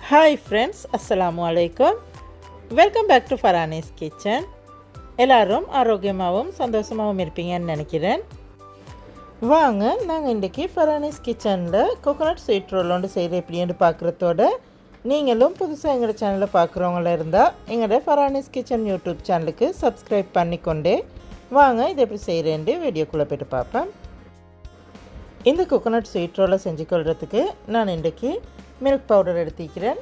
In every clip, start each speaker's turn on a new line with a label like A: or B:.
A: Hi friends, அஸ்ஸலாமு அலைக்கும். Welcome back to ஃபரானிஸ் கிச்சன். எல்லோரும் ஆரோக்கியமாகவும் சந்தோஷமாகவும் இருப்பீங்கன்னு நினைக்கிறேன். வாங்க, நாங்கள் இன்றைக்கி ஃபரானிஸ் கிச்சனில் கோகோனட் ஸ்வீட் ரோல் ஒன்று செய்கிற எப்படின்னு பார்க்குறதோட நீங்களும் புதுசாக எங்களோட சேனலில் பார்க்குறவங்கள இருந்தால் எங்களோட ஃபரானிஸ் கிச்சன் யூடியூப் சேனலுக்கு சப்ஸ்கிரைப் பண்ணிக்கொண்டே வாங்க இதை எப்படி செய்கிறேன்ட்டு வீடியோக்குள்ளே போய்ட்டு பார்ப்பேன். இந்த கோகோனட் ஸ்வீட் ரோலை செஞ்சு கொள்கிறதுக்கு நான் இன்றைக்கி மில்க் பவுடர் எடுத்துக்கிறேன்,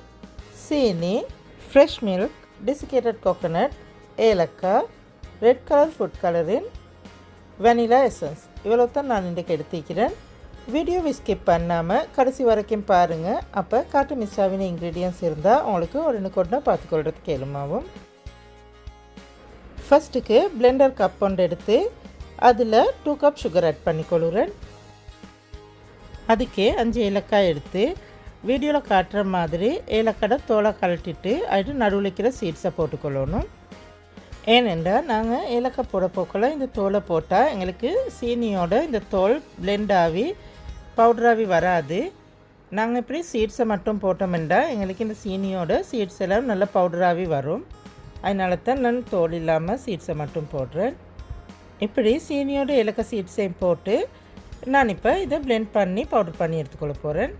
A: சீனி, ஃப்ரெஷ் மில்க், டெசிகேட்டட் கோகோனட், ஏலக்காய், red colour food colouring, vanilla essence, இவ்வளோ தான் நான் இன்றைக்கி எடுத்துக்கிறேன். வீடியோவை ஸ்கிப் பண்ணாமல் கடைசி வரைக்கும் பாருங்கள். அப்போ காட்டு மிஸ் ஆகின இன்க்ரீடியன்ஸ் இருந்தால் உங்களுக்கு உடனுக்குடனே பார்த்துக்கொள்கிறதுக்கு எலுமாவும். ஃபஸ்ட்டுக்கு பிளெண்டர் கப் ஒன்று எடுத்து அதில் 2 கப் சுகர் ஆட் பண்ணிக்கொள்கிறேன். அதுக்கே 5 ஏலக்காய் எடுத்து வீடியோவில் காட்டுற மாதிரி ஏலக்காய் தோலை கழட்டிட்டு அது நடுவில் இருக்கிற சீட்ஸை போட்டுக்கொள்ளணும். ஏனென்றால் நாங்கள் ஏலக்காய் போட போக்கில் இந்த தோலை போட்டால் எங்களுக்கு சீனியோட இந்த தோல் பிளெண்ட் ஆகி பவுடராகி வராது. நாங்கள் இப்படி சீட்ஸை மட்டும் போட்டோம்னா எங்களுக்கு இந்த சீனியோட சீட்ஸ் எல்லாம் நல்லா பவுடராகி வரும். அதனால தான் நான் தோல் இல்லாமல் சீட்ஸை மட்டும் போடுறேன். இப்படி சீனியோட ஏலக்காய் சீட்ஸையும் போட்டு நான் இப்போ இதை பிளெண்ட் பண்ணி பவுடர் பண்ணி எடுத்துக்கொள்ள போகிறேன்.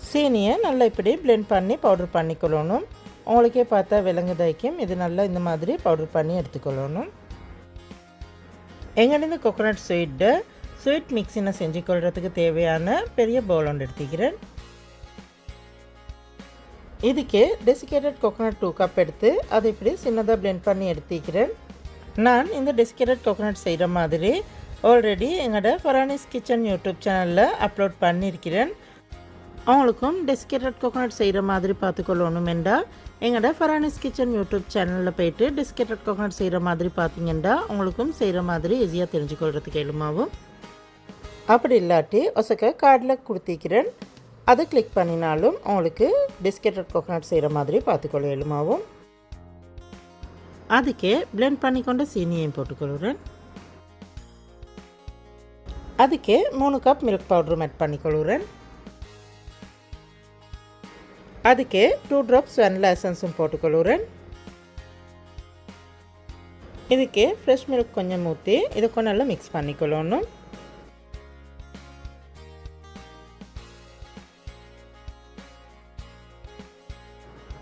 A: சீனியை நல்லா இப்படி பிளெண்ட் பண்ணி பவுடர் பண்ணிக்கொள்ளணும். உங்களுக்கே பார்த்தா விலங்குதைக்கும் இது நல்லா இந்த மாதிரி பவுடர் பண்ணி எடுத்துக்கொள்ளணும். எங்கேருந்து கோகோனட் ஸ்வீட் மிக்ஸினை செஞ்சு கொள்கிறதுக்கு தேவையான பெரிய பவுல் ஒன்று எடுத்துக்கிறேன். இதுக்கு டெசிகேட்டட் கோகோனட் 2 கப் எடுத்து அதை இப்படி சின்னதாக பிளெண்ட் பண்ணி எடுத்துக்கிறேன். நான் இந்த டெசிகேட்டட் கோகோனட் செய்கிற மாதிரி ஆல்ரெடி எங்களோட ஃபரானிஸ் கிச்சன் யூடியூப் சேனலில் அப்லோட் பண்ணியிருக்கிறேன். அவங்களுக்கும் டெசிகேட்டட் கோகோனட் செய்கிற மாதிரி பார்த்துக்கொள்ளணும் என்றால் எங்களோட ஃபரானிஸ் கிச்சன் யூடியூப் சேனலில் போய்ட்டு டெசிகேட்டட் கோகோனட் செய்கிற மாதிரி பார்த்தீங்கன்னா உங்களுக்கும் செய்கிற மாதிரி ஈஸியாக தெரிஞ்சுக்கொள்கிறதுக்கு எலுமாவும். அப்படி இல்லாட்டி ஒசக்க கார்டில் கொடுத்திக்கிறேன், அதை கிளிக் பண்ணினாலும் உங்களுக்கு டெசிகேட்டட் கோகோனட் செய்கிற மாதிரி பார்த்துக்கொள்ள எலுமாவும். அதுக்கே பிளெண்ட் பண்ணிக்கொண்ட சீனியையும் போட்டுக்கொள்கிறேன். அதுக்கே 3 கப் மில்க் பவுடரும் ஆட் பண்ணிக்கொள்கிறேன். அதுக்கே 2 ட்ராப்ஸ் வெனிலா எசன்ஸும் போட்டுக்கொள்கிறேன். இதுக்கே ஃப்ரெஷ் மில்க் கொஞ்சம் ஊற்றி இதை கொஞ்சம் நல்லா மிக்ஸ் பண்ணிக்கொள்ளணும்.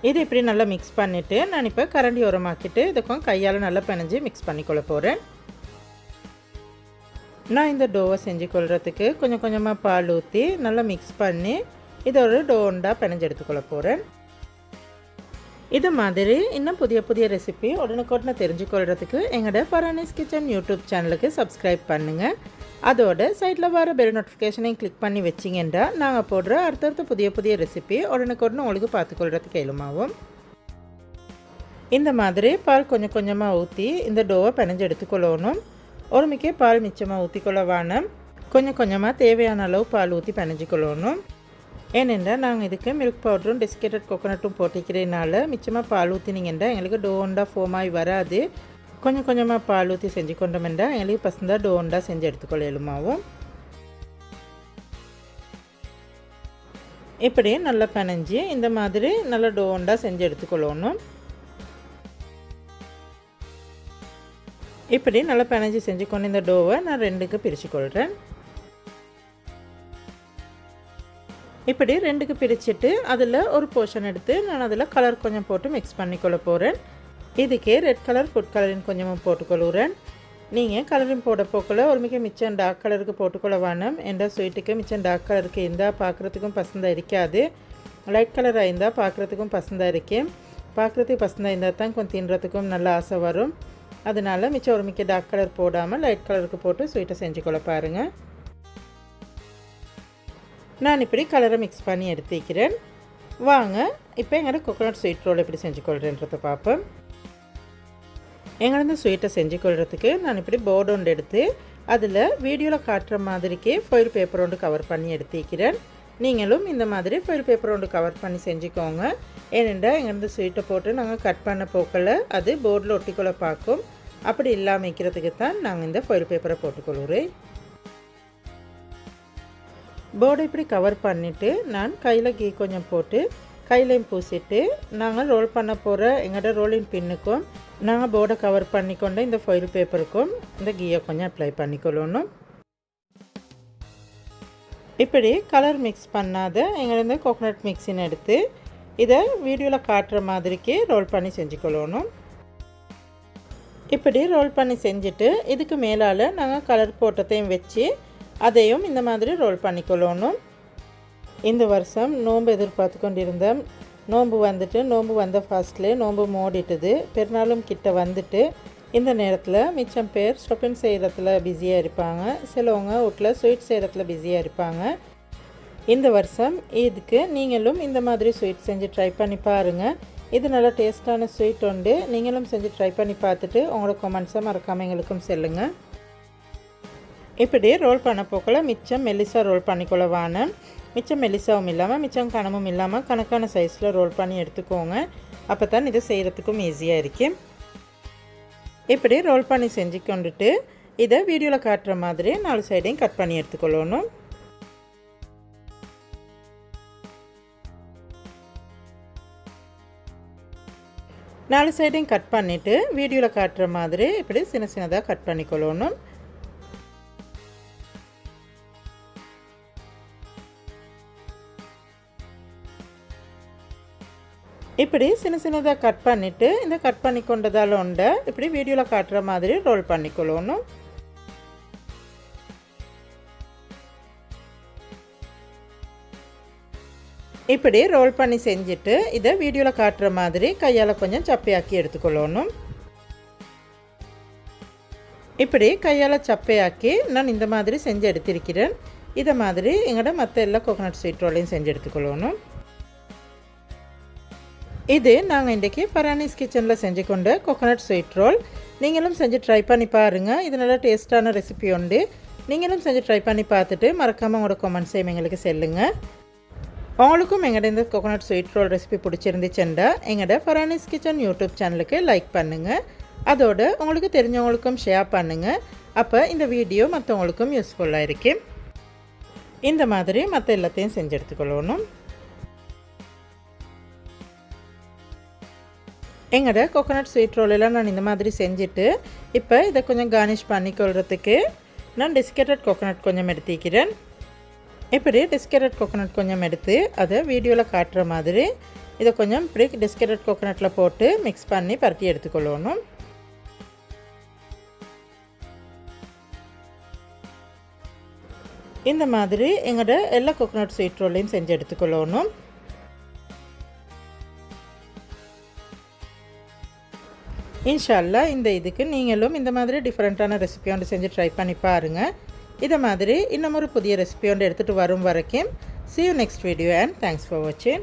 A: இது இப்படி நல்லா மிக்ஸ் பண்ணிவிட்டு நான் இப்போ கரண்டி உரமாக்கிட்டு இதுக்கும் கையால் நல்லா பிணைஞ்சு மிக்ஸ் பண்ணிக்கொள்ள போகிறேன். நான் இந்த டோவை செஞ்சு கொள்கிறதுக்கு கொஞ்சம் கொஞ்சமாக பால் ஊற்றி நல்லா மிக்ஸ் பண்ணி இதை ஒரு டோண்டாக பிணைஞ்சு எடுத்துக்கொள்ள போகிறேன். இது மாதிரி இன்னும் புதிய புதிய ரெசிபி உடனுக்குடனே தெரிஞ்சுக்கொள்கிறதுக்கு எங்களோட ஃபரானிஸ் கிச்சன் யூடியூப் சேனலுக்கு சப்ஸ்கிரைப் பண்ணுங்கள். அதோட சைடில் வர பெல் நோட்டிஃபிகேஷனையும் கிளிக் பண்ணி வச்சிங்கன்னா நாங்கள் போடுற அடுத்தடுத்த புதிய புதிய ரெசிபி உடனுக்குடனே உங்களுக்கு பார்த்துக்கொள்கிறதுக்கு எலுமாவும். இந்த மாதிரி பால் கொஞ்சம் கொஞ்சமாக ஊற்றி இந்த டோவை பிணைஞ்சு எடுத்துக்கொள்ளணும். ஒரு மிக்க பால் மிச்சமாக ஊற்றிக்கொள்ள வேணும். கொஞ்சம் கொஞ்சமாக தேவையான அளவு பால் ஊற்றி பிணைஞ்சிக்கொள்ளணும். ஏனென்றால் நாங்கள் இதுக்கு மில்க் பவுடரும் டெசிகேட்டட் கோகோனட்டும் போட்டிக்கிறதுனால மிச்சமாக பால் ஊற்றினீங்கன்னா எங்களுக்கு டோண்டா ஃபோமாகி வராது. கொஞ்சம் கொஞ்சமாக பால் ஊற்றி செஞ்சு கொண்டோம்னா எங்களுக்கு பசந்தாக டோண்டா செஞ்சு எடுத்துக்கொள்ள எலுமாவும். இப்படி நல்லா பிணைஞ்சி இந்த மாதிரி நல்லா டோண்டா செஞ்சு எடுத்துக்கொள்ளணும். இப்படி நல்லா பிணைஞ்சி செஞ்சு கொண்டு இந்த டோவை நான் 2க்கு பிரித்து கொள்கிறேன். இப்படி 2க்கு பிரிச்சுட்டு அதில் ஒரு போர்ஷன் எடுத்து நான் அதில் கலர் கொஞ்சம் போட்டு மிக்ஸ் பண்ணிக்கொள்ள போகிறேன். இதுக்கே ரெட் கலர் ஃபுட் கலரின் கொஞ்சமாக போட்டுக்கொள்கிறேன். நீங்கள் கலரின் போட போக்கில் ஒரு மிச்சம் டார்க் கலருக்கு போட்டுக்கொள்ள வேணும். எந்த ஸ்வீட்டுக்கு மிச்சம் டார்க் கலருக்கு இருந்தால் பார்க்குறதுக்கும் பசந்தாக இருக்காது. லைட் கலராக இருந்தால் பார்க்குறதுக்கும் பசந்தாக இருக்கேன். பார்க்குறதுக்கு பசந்தாக இருந்தால் தான் கொஞ்சம் தின்றதுக்கும் நல்ல ஆசை வரும். அதனால் மிச்சம் ஒரு டார்க் கலர் போடாமல் லைட் கலருக்கு போட்டு ஸ்வீட்டை செஞ்சுக்கொள்ள பாருங்கள். நான் இப்படி கலரை மிக்ஸ் பண்ணி எடுத்துக்கிறேன். வாங்க இப்போ எங்களோட கோகோனட் ஸ்வீட் ரோல் எப்படி செஞ்சு கொள்கிறேன்றதை பார்ப்போம். எங்களோட ஸ்வீட்டை செஞ்சு கொள்கிறதுக்கு நான் இப்படி போர்டு ஒன்று எடுத்து அதில் வீடியோவில் காட்டுற மாதிரிக்கு ஃபாயில் பேப்பர் ஒன்று கவர் பண்ணி எடுத்துக்கிறேன். நீங்களும் இந்த மாதிரி ஃபாயில் பேப்பர் ஒன்று கவர் பண்ணி செஞ்சுக்கோங்க. ஏனென்றால் எங்களோட ஸ்வீட்டை போட்டு நாங்கள் கட் பண்ண போக்கில் அது போர்டில் ஒட்டிக்கொள்ள பார்க்கும். அப்படி இல்லாமல் வைக்கிறதுக்கு தான் நாங்கள் இந்த ஃபாயில் பேப்பரை போட்டுக்கொள்கிறேன். போர்டை இப்படி கவர் பண்ணிவிட்டு நான் கையில் கீ கொஞ்சம் போட்டு கையிலையும் பூசிட்டு நாங்கள் ரோல் பண்ண போகிற எங்களோட ரோலிங் பின்னுக்கும் நாங்கள் போர்டை கவர் பண்ணிக்கொண்ட இந்த ஃபாயில் பேப்பருக்கும் இந்த கீயை கொஞ்சம் அப்ளை பண்ணிக்கொள்ளணும். இப்படி கலர் மிக்ஸ் பண்ணாத எங்களது கோகோனட் மிக்ஸின்னு எடுத்து இதை வீடியோவில் காட்டுற மாதிரிக்கு ரோல் பண்ணி செஞ்சுக்கொள்ளணும். இப்படி ரோல் பண்ணி செஞ்சுட்டு இதுக்கு மேலால் நாங்கள் கலர் போட்டதையும் வச்சு அதையும் இந்த மாதிரி ரோல் பண்ணிக்கொள்ளணும். இந்த வருஷம் நோன்பு எதிர்பார்த்து கொண்டிருந்தோம். நோன்பு வந்துட்டு நோன்பு வந்த ஃபர்ஸ்ட்லேயே நோன்பு மூடிட்டுது. பெருநாளும் கிட்ட வந்துட்டு இந்த நேரத்தில் மிச்சம் பேர் ஷாப்பிங் செய்கிறதுல பிஸியாக இருப்பாங்க. சிலவங்க வீட்டில் ஸ்வீட் செய்கிறதுல பிஸியாக இருப்பாங்க. இந்த வருஷம் இதுக்கு நீங்களும் இந்த மாதிரி ஸ்வீட் செஞ்சு ட்ரை பண்ணி பாருங்கள். இது நல்லா டேஸ்ட்டான ஸ்வீட் உண்டு. நீங்களும் செஞ்சு ட்ரை பண்ணி பார்த்துட்டு உங்களோட கமெண்ட்ஸை மறக்காமல் எங்களுக்கும் சொல்லுங்கள். இப்படி ரோல் பண்ண போக்கில் மிச்சம் மெல்லிசா ரோல் பண்ணிக்கொள்ள வானம். மிச்சம் மெல்லிசாவும் இல்லாமல் மிச்சம் கனமும் இல்லாமல் கணக்கான சைஸில் ரோல் பண்ணி எடுத்துக்கோங்க. அப்போ தான் இது செய்கிறதுக்கும் ஈஸியாக இருக்கும். இப்படி ரோல் பண்ணி செஞ்சு கொண்டுட்டு இதை வீடியோவில் காட்டுற மாதிரி 4 சைடையும் கட் பண்ணி எடுத்துக்கொள்ளணும். நாலு சைடையும் கட் பண்ணிவிட்டு வீடியோவில் காட்டுற மாதிரி இப்படி சின்ன சின்னதாக கட் பண்ணிக்கொள்ளணும். இப்படி சின்ன சின்னதாக கட் பண்ணிவிட்டு இந்த கட் பண்ணி கொண்டதால் உண்டை இப்படி வீடியோவில் காட்டுற மாதிரி ரோல் பண்ணிக்கொள்ளணும். இப்படி ரோல் பண்ணி செஞ்சுட்டு இதை வீடியோவில் காட்டுற மாதிரி கையால் கொஞ்சம் சப்பையாக்கி எடுத்துக்கொள்ளணும். இப்படி கையால் சப்பையாக்கி நான் இந்த மாதிரி செஞ்சு எடுத்திருக்கிறேன். இதை மாதிரி எங்களோட மற்ற எல்லா கோகோனட் ஸ்வீட் ரோலையும் செஞ்சு எடுத்துக்கொள்ளணும். இது நாங்கள் இன்றைக்கி ஃபரானீஸ் கிச்சனில் செஞ்சு கொண்ட கோகோனட் ஸ்வீட் ரோல். நீங்களும் செஞ்சு ட்ரை பண்ணி பாருங்கள். இது நல்லா டேஸ்ட்டான ரெசிபி உண்டு. நீங்களும் செஞ்சு ட்ரை பண்ணி பார்த்துட்டு மறக்காமல் உங்களோட கமெண்ட்ஸையும் எங்களுக்கு சொல்லுங்கள். உங்களுக்கும் எங்களோட இந்த கோகோனட் ஸ்வீட் ரோல் ரெசிபி பிடிச்சிருந்துச்சுண்டா எங்களோட ஃபரானீஸ் கிச்சன் யூடியூப் சேனலுக்கு லைக் பண்ணுங்கள். அதோட உங்களுக்கு தெரிஞ்சவங்களுக்கும் ஷேர் பண்ணுங்கள். அப்போ இந்த வீடியோ மற்றவங்களுக்கும் யூஸ்ஃபுல்லாக இருக்கும். இந்த மாதிரி மற்ற எல்லாத்தையும் செஞ்சு எடுத்துக்கொள்ளணும். எங்களோட கோகோனட் ஸ்வீட் ரோலெல்லாம் நான் இந்த மாதிரி செஞ்சுட்டு இப்போ இதை கொஞ்சம் கார்னிஷ் பண்ணிக்கொள்கிறதுக்கு நான் டெசிகேட்டட் கோகோனட் கொஞ்சம் எடுத்துக்கிறேன். இப்படி டெசிகேட்டட் கோகோனட் கொஞ்சம் எடுத்து அதை வீடியோவில் காட்டுற மாதிரி இதை கொஞ்சம் இப்படி டெசிகேட்டட் கோகோனட்டில் போட்டு மிக்ஸ் பண்ணி பரட்டி எடுத்துக்கொள்ளணும். இந்த மாதிரி எங்களோட எல்லா கோகோனட் ஸ்வீட் ரோலையும் செஞ்சு எடுத்துக்கொள்ளணும். இன்ஷால்லா இந்த இதுக்கு நீங்களும் இந்த மாதிரி டிஃப்ரெண்ட்டான ரெசிபி ஒன்று செஞ்சு ட்ரை பண்ணி பாருங்கள். இதை மாதிரி இன்னும் ஒரு புதிய ரெசிபி ஒன்று எடுத்துகிட்டு வரும் வரைக்கும் see you next video and thanks for watching.